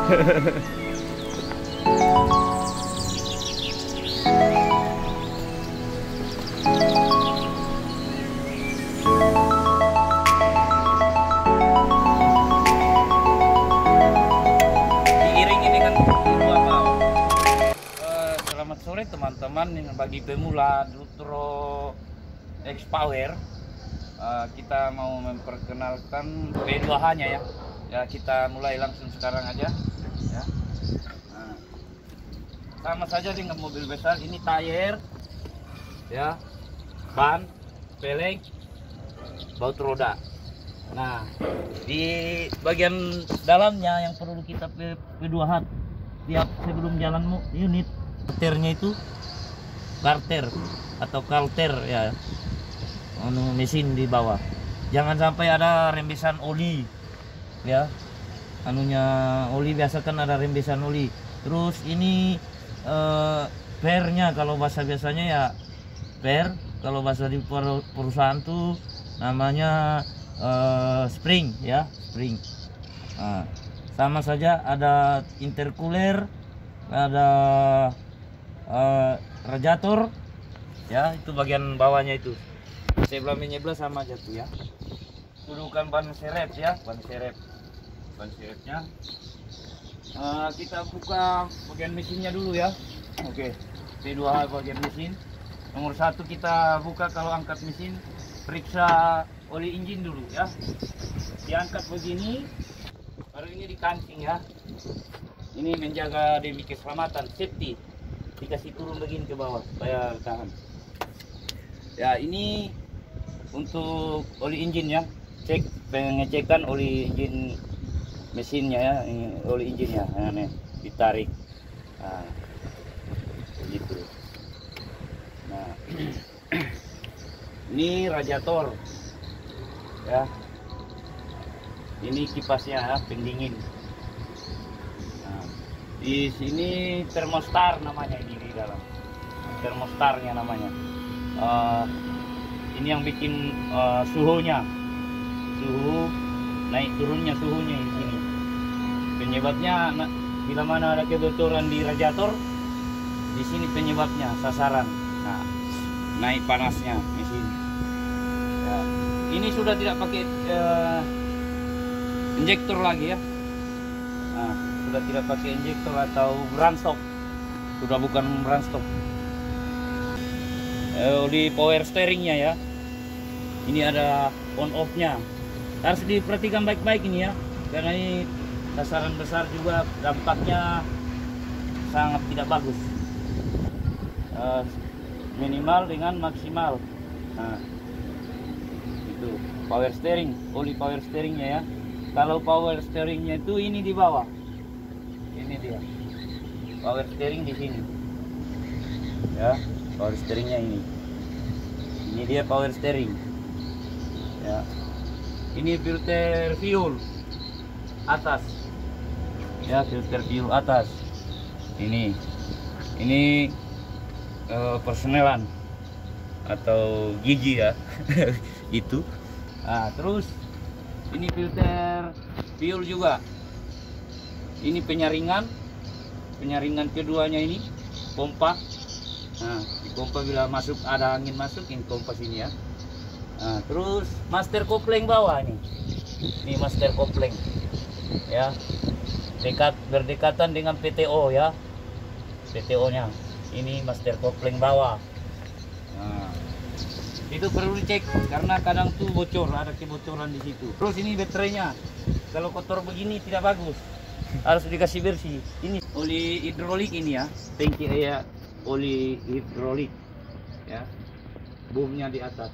Diiringi dengan dua mau. Selamat sore teman-teman, bagi pemula Lutro X Power. Kita mau memperkenalkan P2H-nya ya. Ya, kita mulai langsung sekarang aja ya. Sama saja dengan mobil besar, ini tire ya, ban, pelek, baut roda. Nah, di bagian dalamnya yang perlu kita P2H tiap sebelum jalan unit, karternya itu karter atau kalter ya, mesin di bawah. Jangan sampai ada rembesan oli ya, anunya oli, biasa kan ada rembesan oli. Terus ini pernya, kalau bahasa biasanya ya per, kalau bahasa di perusahaan tuh namanya spring ya, spring. Nah, sama saja ada intercooler, ada radiator ya, itu bagian bawahnya itu. Sebelah menyebelah sama aja tuh ya. Dudukan ban serep ya, ban serepnya. Kita buka bagian mesinnya dulu ya. Oke, P2H bagian mesin. Nomor 1 kita buka, kalau angkat mesin periksa oli engine dulu ya. Diangkat begini, baru ini dikancing ya. Ini menjaga demi keselamatan, safety. Dikasih turun begini ke bawah supaya tahan. Ya, ini untuk oli engine ya. Cek, pengecekan oli engine mesinnya ya, ini oli engine ya, nah, ditarik, nah, gitu. Nah, ini radiator ya, ini kipasnya ya, pendingin. Nah, di sini termostar namanya, ini di dalam termostarnya namanya. Ini yang bikin suhunya, suhu naik turunnya suhunya di sini. Penyebabnya bila mana ada kebocoran di radiator, di sini penyebabnya sasaran. Nah, naik panasnya mesin. Ya, ini sudah tidak pakai injektor lagi ya. Nah, sudah tidak pakai injektor atau brand stop. Sudah bukan brand stop. Di power steeringnya ya. Ini ada on off-nya. Harus diperhatikan baik-baik ini ya, karena ini sasaran besar juga, dampaknya sangat tidak bagus. Minimal dengan maksimal. Nah, itu power steering, oli power steeringnya ya. Kalau power steeringnya itu ini di bawah, ini dia power steering di sini ya. Power steeringnya ini dia power steering ya. Ini filter fuel atas ya, filter fuel atas. Ini persenelan atau gigi ya. Itu. Nah, terus ini filter fuel juga. Ini penyaringan keduanya, ini pompa. Nah, di pompa bila masuk, ada angin masuk, ini pompa sini ya. Nah, terus master kopling bawah nih. Ini master kopling ya, berdekatan dengan PTO ya, PTO nya. Ini master kopling bawah. Nah, itu perlu dicek karena kadang tuh bocor, ada kebocoran di situ. Terus ini baterainya, kalau kotor begini tidak bagus, harus dikasih bersih. Ini oli hidrolik ini ya, tangki ya, oli hidrolik ya, boomnya di atas.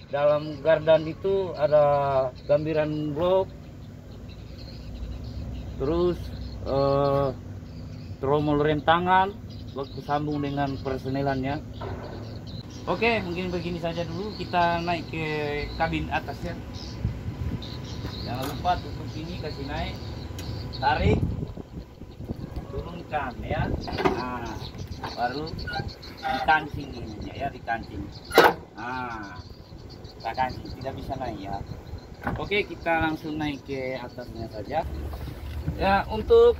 Dalam gardan itu ada gambiran blok, terus tromol rem tangan waktu sambung dengan persenelannya. Oke, mungkin begini saja dulu, kita naik ke kabin atas ya. Jangan lupa tutup ini, kasih naik, tarik, turunkan ya. Nah, baru dikancing ininya ya, dikancing. Nah, kita kancing, tidak bisa naik ya. Oke, kita langsung naik ke atasnya saja. Ya, untuk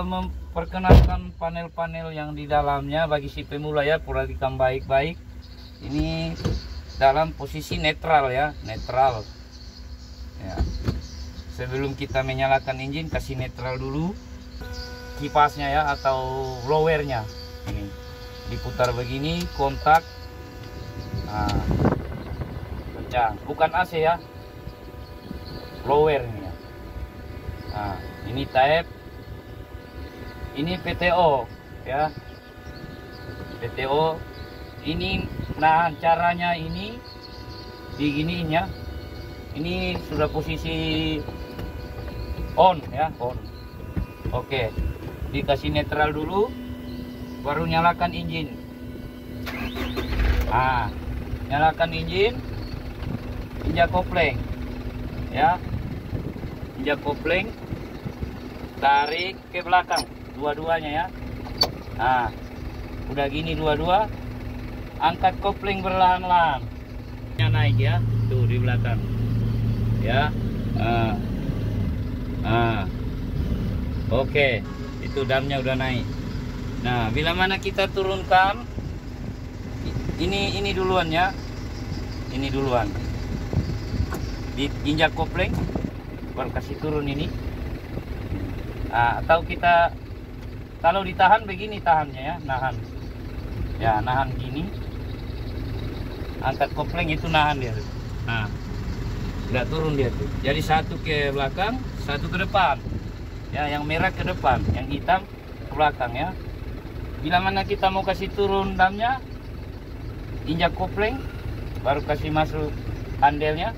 memperkenalkan panel-panel yang di dalamnya bagi si pemula ya, perhatikan baik-baik. Ini dalam posisi netral ya, netral. Ya. Sebelum kita menyalakan engine, kasih netral dulu kipasnya ya, atau blowernya. Ini diputar begini, kontak. Nah, kencang, bukan AC ya, blower ini ya. Nah, ini tape, ini PTO ya, PTO. Ini nah caranya ini diginiin ya. Ini sudah posisi on ya, on. Oke, dikasih netral dulu, baru nyalakan engine. Nah, nyalakan engine, injak kopling ya, injak kopling, tarik ke belakang dua-duanya ya. Nah, udah gini dua-dua, angkat kopling perlahan-lahan, naik ya, tuh di belakang ya. Oke, itu damnya udah naik. Nah, bila mana kita turunkan, ini duluan ya, ini duluan, diinjak kopling, baru kasih turun ini. Nah, atau kita kalau ditahan begini tahannya ya, nahan ya, nahan gini, angkat kopling itu nahan dia. Nah, udah turun dia tuh. Jadi satu ke belakang, satu ke depan ya, yang merah ke depan, yang hitam ke belakang ya. Bila mana kita mau kasih turun damnya, injak kopling, baru kasih masuk handelnya.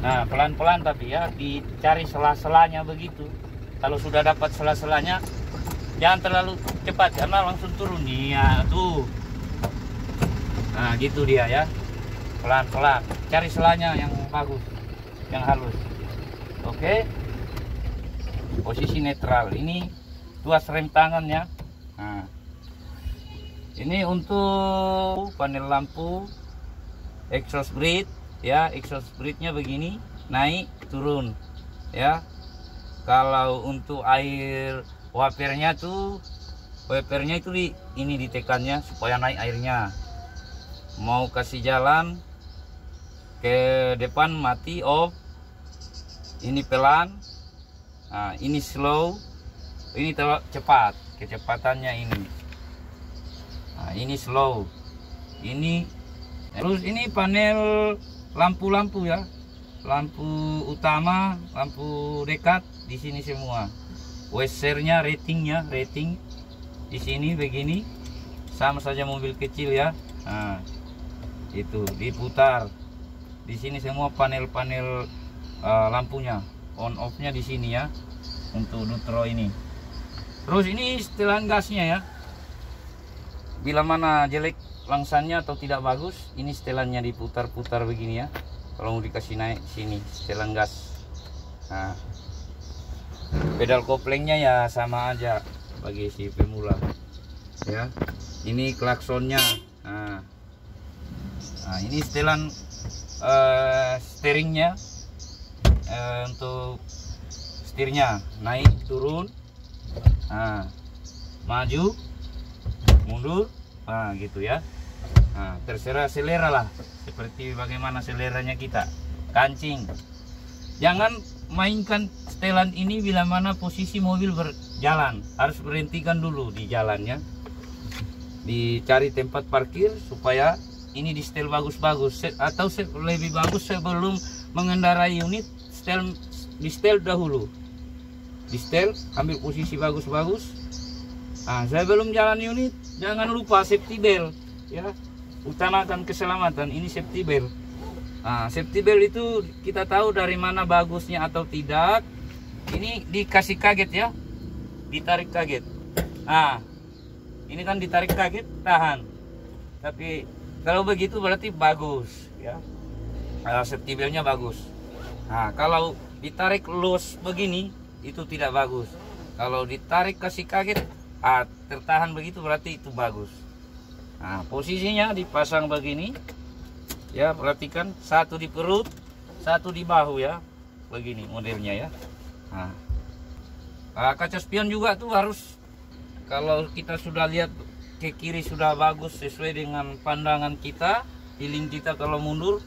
Nah, pelan-pelan tapi ya, dicari sela-selanya begitu. Kalau sudah dapat sela-selanya, jangan terlalu cepat karena langsung turun. Iya tuh. Nah, gitu dia ya. Pelan-pelan, cari selanya yang bagus, yang halus. Oke. Posisi netral. Ini tuas rem tangan ya. Nah, ini untuk panel lampu, exhaust brake ya, exhaust brake-nya begini, naik turun ya. Kalau untuk air wipernya tuh, wipernya itu ini ditekannya supaya naik airnya. Mau kasih jalan ke depan, mati off, ini pelan. Nah, ini slow, ini cepat, kecepatannya ini. Nah, ini slow, ini. Terus ini panel lampu-lampu ya, lampu utama, lampu dekat di sini semua. Washer-nya, ratingnya, rating di sini begini, sama saja mobil kecil ya. Nah, itu diputar di sini semua panel-panel lampunya, on off-nya di sini ya, untuk neutral ini. Terus ini setelan gasnya ya, bila mana jelek langsannya atau tidak bagus, ini setelannya diputar-putar begini ya. Kalau mau dikasih naik sini setelan gas. Nah, pedal koplingnya ya sama aja bagi si pemula ya. Ini klaksonnya. Nah, ini setelan steeringnya, untuk setirnya naik turun. Nah, maju mundur, nah gitu ya. Nah, terserah selera lah, seperti bagaimana seleranya kita. Kancing, jangan mainkan setelan ini bila mana posisi mobil berjalan, harus berhentikan dulu di jalannya, dicari tempat parkir supaya ini di setel bagus-bagus, atau lebih bagus sebelum mengendarai unit, di setel dahulu, di setel, ambil posisi bagus-bagus. Nah, sebelum jalan unit jangan lupa safety belt ya, utamakan keselamatan. Ini safety belt. Nah, safety belt itu kita tahu dari mana bagusnya atau tidak. Ini dikasih kaget ya, ditarik kaget. Nah, ini kan ditarik kaget, tahan. Tapi kalau begitu berarti bagus ya, safety beltnya bagus. Nah, kalau ditarik loose begini itu tidak bagus. Kalau ditarik kasih kaget, tertahan begitu berarti itu bagus. Nah, posisinya dipasang begini ya, perhatikan, satu di perut, satu di bahu ya, begini modelnya ya. Nah, kaca spion juga tuh harus, kalau kita sudah lihat ke kiri sudah bagus sesuai dengan pandangan kita, feeling kita kalau mundur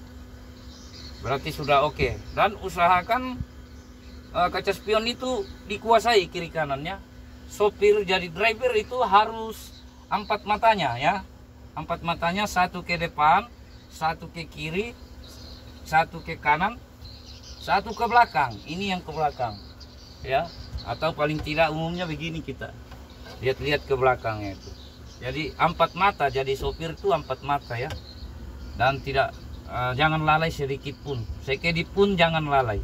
berarti sudah oke. Dan usahakan kaca spion itu dikuasai kiri kanannya. Sopir jadi driver itu harus 4 matanya ya, 4 matanya, satu ke depan, satu ke kiri, satu ke kanan, satu ke belakang. Ini yang ke belakang ya, atau paling tidak umumnya begini, kita lihat-lihat ke belakangnya itu. Jadi 4 mata, jadi sopir itu 4 mata ya. Dan tidak jangan lalai sedikit pun, sekedip pun jangan lalai.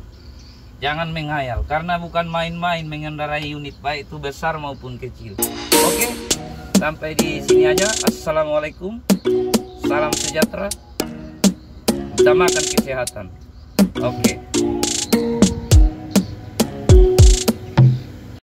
Jangan menghayal, karena bukan main-main mengendarai unit, baik itu besar maupun kecil. Oke, sampai di sini aja. Assalamualaikum, salam sejahtera, utamakan kesehatan. Oke.